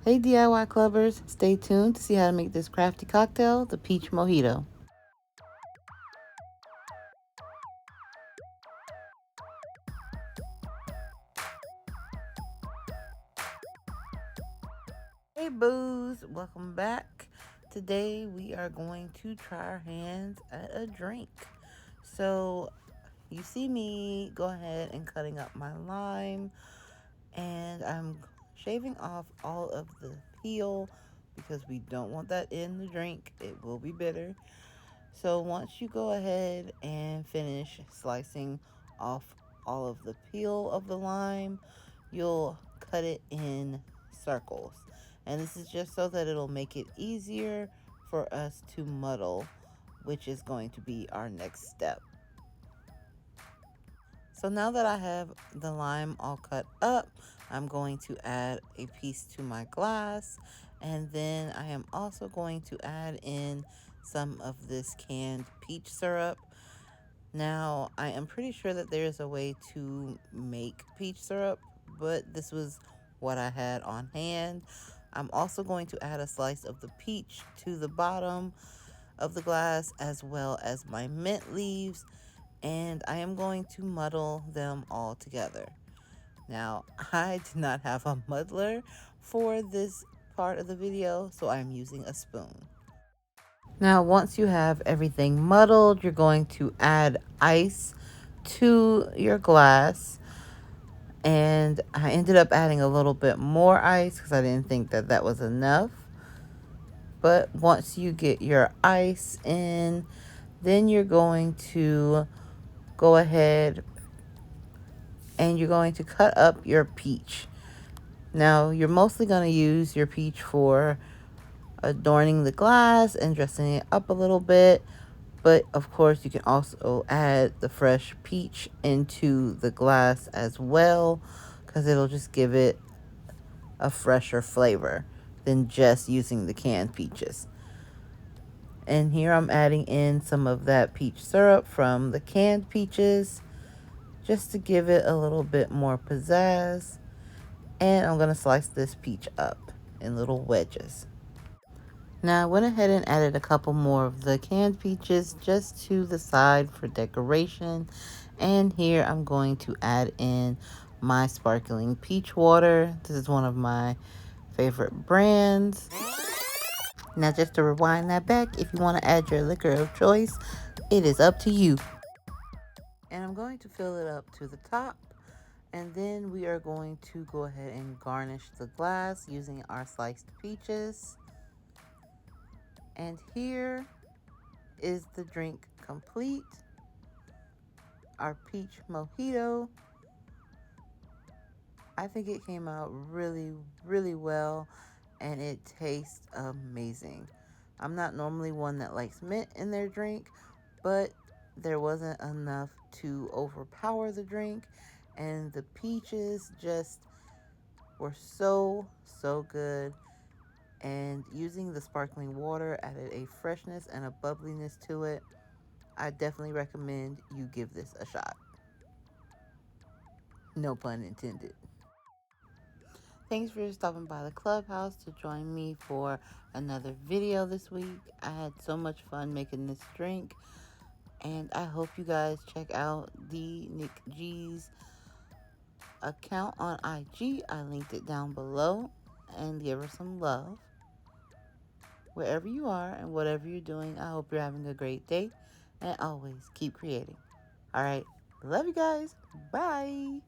Hey DIY clubbers, stay tuned to see how to make this crafty cocktail, the Peach Mojito. Hey boos, welcome back. Today we are going to try our hands at a drink. So you see me go ahead and cutting up my lime, and I'm shaving off all of the peel because we don't want that in the drink. It will be bitter. So once you go ahead and finish slicing off all of the peel of the lime, you'll cut it in circles. And this is just so that it'll make it easier for us to muddle, which is going to be our next step. So now that I have the lime all cut up, I'm going to add a piece to my glass, and then I am also going to add in some of this canned peach syrup. Now, I am pretty sure that there's a way to make peach syrup, but this was what I had on hand. I'm also going to add a slice of the peach to the bottom of the glass, as well as my mint leaves, and I am going to muddle them all together. Now, I did not have a muddler for this part of the video, so I'm using a spoon. Now, once you have everything muddled, you're going to add ice to your glass. And I ended up adding a little bit more ice because I didn't think that that was enough. But once you get your ice in, then you're going to go ahead and you're going to cut up your peach. Now, you're mostly going to use your peach for adorning the glass and dressing it up a little bit. But of course, you can also add the fresh peach into the glass as well, because it'll just give it a fresher flavor than just using the canned peaches. And here I'm adding in some of that peach syrup from the canned peaches, just to give it a little bit more pizzazz. And I'm going to slice this peach up in little wedges. Now I went ahead and added a couple more of the canned peaches just to the side for decoration. And here I'm going to add in my sparkling peach water. This is one of my favorite brands. Now just to rewind that back, if you want to add your liquor of choice, it is up to you. And I'm going to fill it up to the top. And then we are going to go ahead and garnish the glass using our sliced peaches. And here is the drink complete. Our peach mojito. I think it came out really, really well, and it tastes amazing. I'm not normally one that likes mint in their drink, but there wasn't enough to overpower the drink, and the peaches just were so, so good. And using the sparkling water added a freshness and a bubbliness to it. I definitely recommend you give this a shot. No pun intended. Thanks for stopping by the clubhouse to join me for another video this week. I had so much fun making this drink, and I hope you guys check out the Nick G's account on IG. I linked it down below, and give her some love. Wherever you are and whatever you're doing, I hope you're having a great day, and always keep creating. All right, love you guys. Bye.